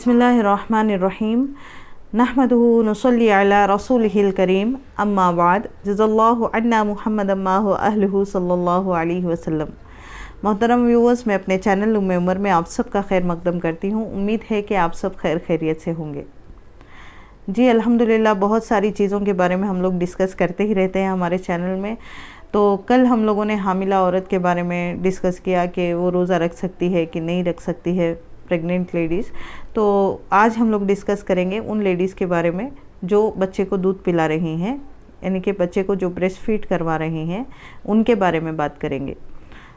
बिस्मिल्लाहिर्रहमानिर्रहीम नहमदुहु नुसल्ली अला रसूलिहिल करीम अम्मा बाद जज़ल्लाहु अन्ना मुहम्मद अम्माहु अहलुहु सल्लल्लाहु अलैहि वसल्लम। मोहतरम व्यूअर्स, मैं अपने चैनल उम्मे उमर में आप सब का खैर मकदम करती हूँ। उम्मीद है कि आप सब खैर खैरियत से होंगे। जी अल्हम्दुलिल्लाह, बहुत सारी चीज़ों के बारे में हम लोग डिस्कस करते ही रहते हैं हमारे चैनल में। तो कल हम लोगों ने हामिला औरत के बारे में डिस्कस किया कि वो रोज़ा रख सकती है कि नहीं रख सकती है, प्रेग्नेंट लेडीज़। तो आज हम लोग डिस्कस करेंगे उन लेडीज़ के बारे में जो बच्चे को दूध पिला रही हैं, यानी कि बच्चे को जो ब्रेस्ट फीड करवा रही हैं, उनके बारे में बात करेंगे।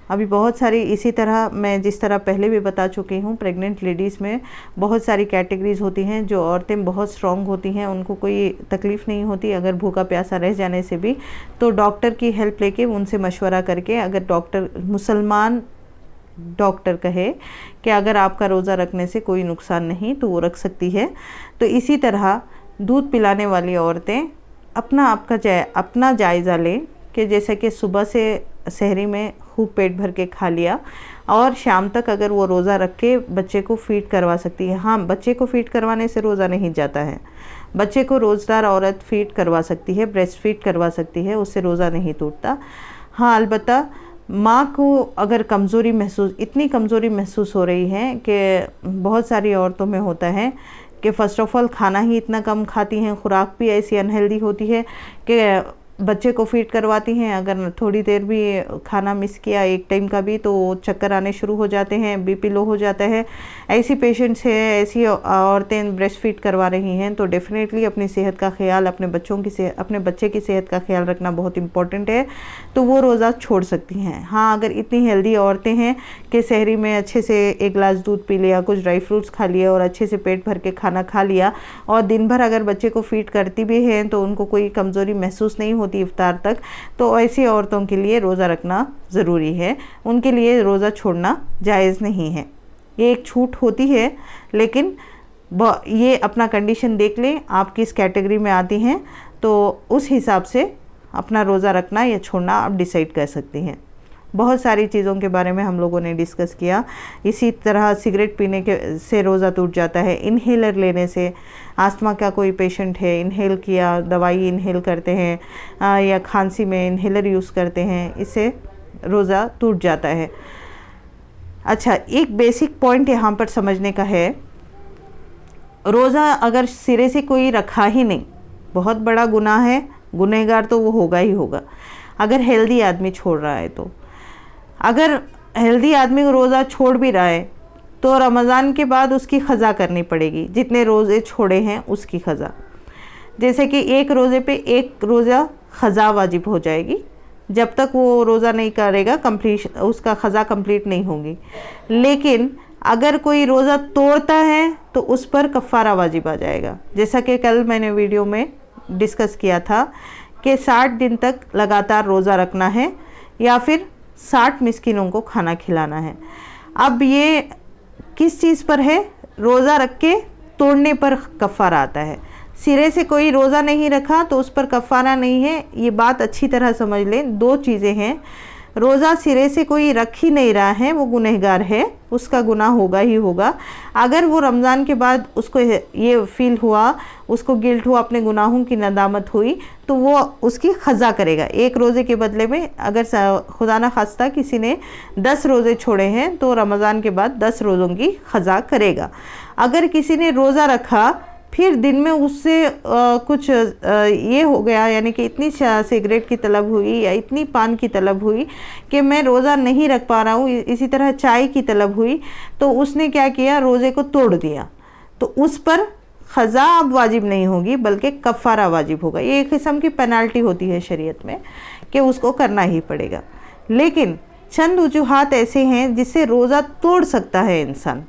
अभी बहुत सारी इसी तरह मैं जिस तरह पहले भी बता चुकी हूँ, प्रेग्नेंट लेडीज़ में बहुत सारी कैटेगरीज़ होती हैं। जो औरतें बहुत स्ट्रॉन्ग होती हैं, उनको कोई तकलीफ़ नहीं होती अगर भूखा प्यासा रह जाने से भी, तो डॉक्टर की हेल्प लेके उनसे मशवरा करके, अगर डॉक्टर मुसलमान डॉक्टर कहे कि अगर आपका रोज़ा रखने से कोई नुकसान नहीं तो वो रख सकती है। तो इसी तरह दूध पिलाने वाली औरतें अपना जायज़ा लें कि जैसे कि सुबह से सहरी में खूब पेट भर के खा लिया और शाम तक अगर वो रोज़ा रख के बच्चे को फ़ीड करवा सकती है। हाँ, बच्चे को फ़ीड करवाने से रोज़ा नहीं जाता है। बच्चे को रोज़दार औरत फ़ीड करवा सकती है, ब्रेस्ट फीड करवा सकती है, उससे रोज़ा नहीं टूटता। हाँ, अलबत्ता माँ को अगर इतनी कमज़ोरी महसूस हो रही है कि बहुत सारी औरतों में होता है कि फ़र्स्ट ऑफ़ ऑल खाना ही इतना कम खाती हैं, खुराक भी ऐसी अनहेल्दी होती है कि बच्चे को फीड करवाती हैं, अगर थोड़ी देर भी खाना मिस किया एक टाइम का भी तो चक्कर आने शुरू हो जाते हैं, बीपी लो हो जाता है। ऐसी पेशेंट्स हैं, ऐसी औरतें ब्रेस्ट फीड करवा रही हैं, तो डेफ़िनेटली अपनी सेहत का ख्याल, अपने बच्चे की सेहत का ख्याल रखना बहुत इम्पॉर्टेंट है। तो वो रोज़ा छोड़ सकती हैं। हाँ, अगर इतनी हेल्दी औरतें हैं कि सहरी में अच्छे से एक गिलास दूध पी लिया, कुछ ड्राई फ्रूट्स खा लिए और अच्छे से पेट भर के खाना खा लिया और दिन भर अगर बच्चे को फीड करती भी हैं तो उनको कोई कमज़ोरी महसूस नहीं होती इफ्तार तक, तो ऐसी औरतों के लिए रोज़ा रखना ज़रूरी है। उनके लिए रोज़ा छोड़ना जायज़ नहीं है। ये एक छूट होती है, लेकिन ये अपना कंडीशन देख लें, आप किस कैटेगरी में आती हैं, तो उस हिसाब से अपना रोज़ा रखना या छोड़ना आप डिसाइड कर सकती हैं। बहुत सारी चीज़ों के बारे में हम लोगों ने डिस्कस किया। इसी तरह सिगरेट पीने से रोज़ा टूट जाता है, इन्हेलर लेने से, आस्थमा का कोई पेशेंट है, इन्हेल किया, दवाई इन्हेल करते हैं या खांसी में इन्हेलर यूज़ करते हैं, इससे रोज़ा टूट जाता है। अच्छा, एक बेसिक पॉइंट यहाँ पर समझने का है, रोज़ा अगर सिरे से कोई रखा ही नहीं, बहुत बड़ा गुनाह है, गुनहगार तो वो होगा ही होगा। अगर हेल्दी आदमी छोड़ रहा है तो, अगर हेल्दी आदमी रोज़ा छोड़ भी रहा है तो रमज़ान के बाद उसकी ख़ज़ा करनी पड़ेगी, जितने रोज़े छोड़े हैं उसकी ख़ज़ा। जैसे कि एक रोज़े पे एक रोज़ा ख़ज़ा वाजिब हो जाएगी, जब तक वो रोज़ा नहीं करेगा उसका ख़ज़ा कंप्लीट नहीं होगी। लेकिन अगर कोई रोज़ा तोड़ता है तो उस पर कफ़ारा वाजिब आ जाएगा। जैसा कि कल मैंने वीडियो में डिस्कस किया था कि 60 दिन तक लगातार रोज़ा रखना है या फिर 60 मिस्किनों को खाना खिलाना है। अब ये किस चीज़ पर है? रोज़ा रख के तोड़ने पर कफ़ारा आता है। सिरे से कोई रोज़ा नहीं रखा तो उस पर कफ़ारा नहीं है। ये बात अच्छी तरह समझ लें। दो चीज़ें हैं, रोज़ा सिरे से कोई रख ही नहीं रहा है, वो गुनहगार है, उसका गुनाह होगा ही होगा। अगर वो रमज़ान के बाद उसको ये फ़ील हुआ, उसको गिल्ट हुआ, अपने गुनाहों की नदामत हुई, तो वो उसकी ख़ज़ा करेगा। एक रोज़े के बदले में अगर खुदा न खास्ता किसी ने 10 रोज़े छोड़े हैं तो रमज़ान के बाद 10 रोज़ों की ख़ज़ा करेगा। अगर किसी ने रोज़ा रखा फिर दिन में उससे कुछ ये हो गया, यानी कि इतनी सिगरेट की तलब हुई या इतनी पान की तलब हुई कि मैं रोज़ा नहीं रख पा रहा हूँ, इसी तरह चाय की तलब हुई, तो उसने क्या किया, रोज़े को तोड़ दिया, तो उस पर ख़ज़ा अब वाजिब नहीं होगी बल्कि कफ़ारा वाजिब होगा। ये एक किस्म की पेनाल्टी होती है शरीयत में कि उसको करना ही पड़ेगा। लेकिन चंद वजूहात ऐसे हैं जिससे रोज़ा तोड़ सकता है इंसान।